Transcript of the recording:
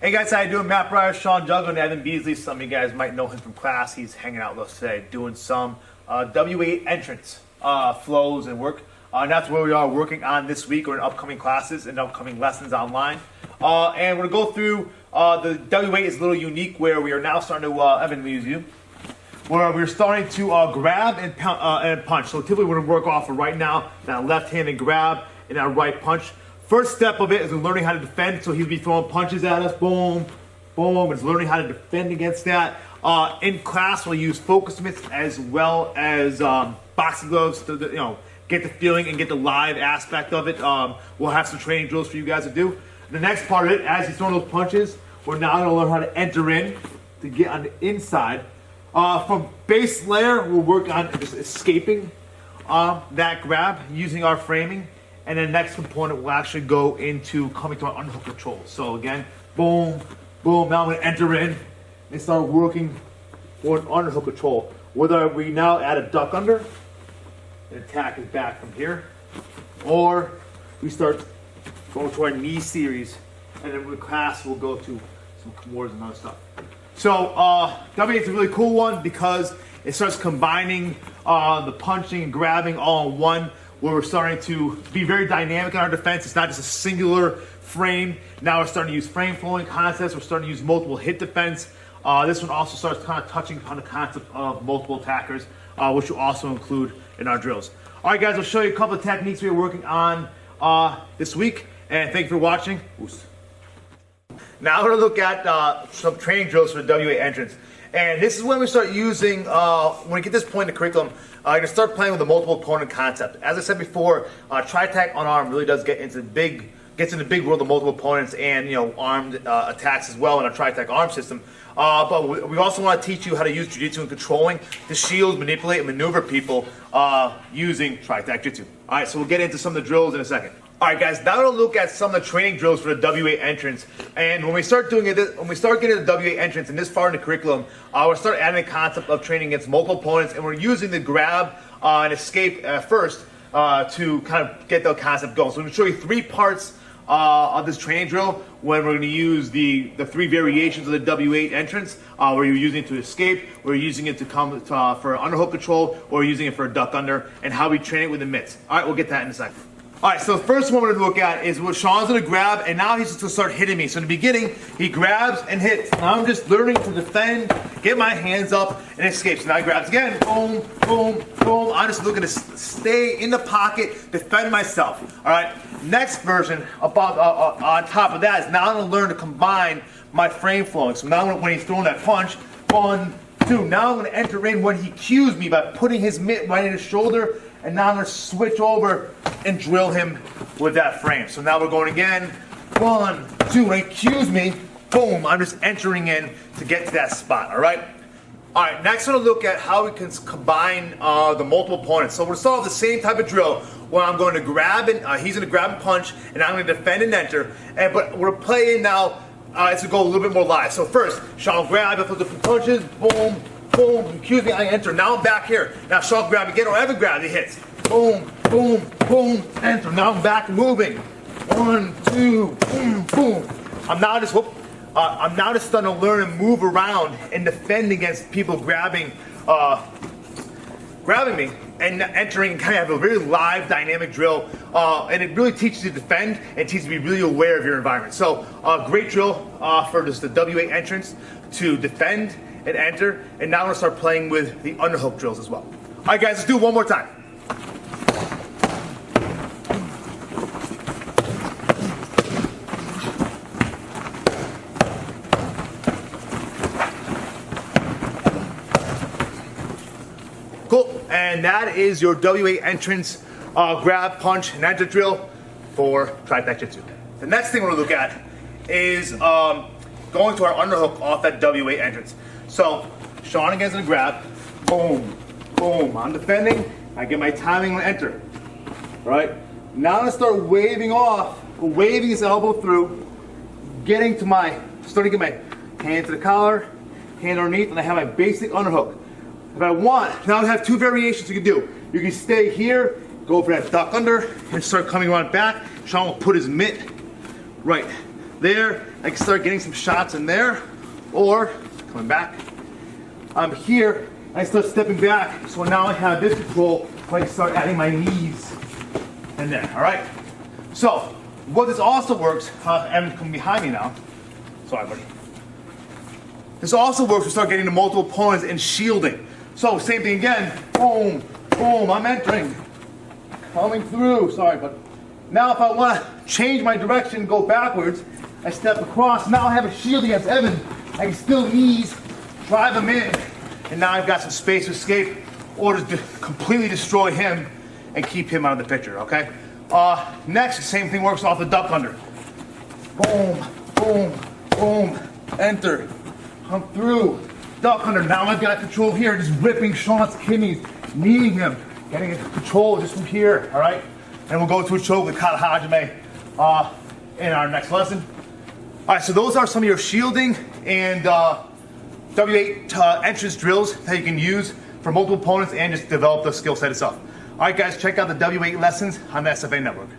Hey guys, how you doing? Matt Breyer, Sean Juggler, and Evan Beasley. Some of you guys might know him from class. He's hanging out with us today, doing some W8 entrance flows and work. And that's where we are working on this week or in upcoming classes and upcoming lessons online. And we're going to go through the W8 is a little unique where we are now starting to, Evan, we use you, where we're starting to grab and punch. So typically we're going to work off of right now, that left-handed grab and that right punch. First step of it is learning how to defend. So he'll be throwing punches at us, boom, boom. It's learning how to defend against that. In class, we'll use focus mitts as well as boxing gloves to get the feeling and get the live aspect of it. We'll have some training drills for you guys to do. The next part of it, as he's throwing those punches, we're now going to learn how to enter in to get on the inside. From base layer, we'll work on just escaping that grab using our framing. And then the next component will actually go into coming to our underhook control. So again, boom, boom. Now I'm going to enter in and start working for an underhook control. Whether we now add a duck under and attack is back from here, or we start going to our knee series, and then with class we'll go to some kimura's and other stuff. So W8 is a really cool one because it starts combining the punching and grabbing all in one, where we're starting to be very dynamic in our defense. It's not just a singular frame. Now we're starting to use frame flowing concepts. We're starting to use multiple hit defense. This one also starts kind of touching upon the concept of multiple attackers, which will also include in our drills. All right, guys, I'll show you a couple of techniques we're working on this week, and thank you for watching. Oops. Now we're going to look at some training drills for the W8 entrance. And this is when we start using, when we get this point in the curriculum, you're going to start playing with the multiple opponent concept. As I said before, TRITAC unarmed really does get into the big world of multiple opponents and armed attacks as well in our TRITAC arm system. But we also want to teach you how to use jiu-jitsu and controlling to shield, manipulate, and maneuver people using TRITAC-Jitsu. All right, so we'll get into some of the drills in a second. All right, guys, now we'll look at some of the training drills for the W8 entrance. And when we start doing it, when we start getting the W8 entrance and this far in the curriculum, we'll start adding the concept of training against multiple opponents, and we're using the grab and escape first to kind of get the concept going. So I'm going to show you 3 parts of this training drill when we're going to use the 3 variations of the W8 entrance, where you're using it to escape, where you're using it to come for underhook control, or you're using it for a duck under, and how we train it with the mitts. All right, we'll get that in a second. All right, so the first one we're going to look at is what Sean's going to grab, and now he's just going to start hitting me. So in the beginning, he grabs and hits. Now I'm just learning to defend, get my hands up, and escape. So now he grabs again, boom, boom, boom. I'm just looking to stay in the pocket, defend myself. All right, next version about on top of that is now I'm going to learn to combine my frame flowing. So now when he's throwing that punch, 1, 2. Now I'm going to enter in when he cues me by putting his mitt right in his shoulder. And now I'm going to switch over and drill him with that frame. So now we're going again. 1, 2. When he cues me, boom, I'm just entering in to get to that spot, all right? All right, next we're going to look at how we can combine the multiple opponents. So we're going to start with the same type of drill where I'm going to grab and he's going to grab and punch, and I'm going to defend and enter. But we're playing now to go a little bit more live. So first, Sean grab, I put the punches, boom, boom, excuse me, I enter. Now I'm back here. Now Sean grab again, or ever grab, he hits. Boom, boom, boom, enter. Now I'm back moving. 1, 2, boom, boom. I'm now just starting to learn and move around and defend against people grabbing me and entering, and kind of have a very live, dynamic drill. And it really teaches you to defend and teaches you to be really aware of your environment. So great drill for just the W8 entrance to defend and enter, and now I'm going to start playing with the underhook drills as well. All right, guys, let's do it one more time. Cool, and that is your W8 entrance grab, punch, and enter drill for TRITAC-Jitsu. The next thing we're going to look at is going to our underhook off that W8 entrance. So, Sean again's gonna grab, boom, boom. I'm defending, I get my timing and enter. All right? Now I'm gonna start waving off, waving his elbow through, starting to get my hand to the collar, hand underneath, and I have my basic underhook. If I want, now I have 2 variations you can do. You can stay here, go for that duck under, and start coming around back. Sean will put his mitt right there, I can start getting some shots in there, or coming back. I'm here, I start stepping back, so now I have this control where I can start adding my knees in there, all right? So, what this also works, Evan's coming behind me now. Sorry, buddy. This also works to start getting to multiple opponents and shielding. So, same thing again, boom, boom, I'm entering, coming through, sorry, but now if I want to change my direction, go backwards, I step across, now I have a shield against Evan, I can still knees, drive him in, and now I've got some space to escape or to completely destroy him and keep him out of the picture, okay? Next, the same thing works off the duck under. Boom, boom, boom, enter, come through, duck under. Now I've got control here, just ripping Sean's kidneys, kneeing him, getting control just from here, all right? And we'll go to a choke with Kata Hajime in our next lesson. All right, so those are some of your shielding and W8 entrance drills that you can use for multiple opponents and just develop the skill set itself. All right, guys, check out the W8 lessons on the SFA network.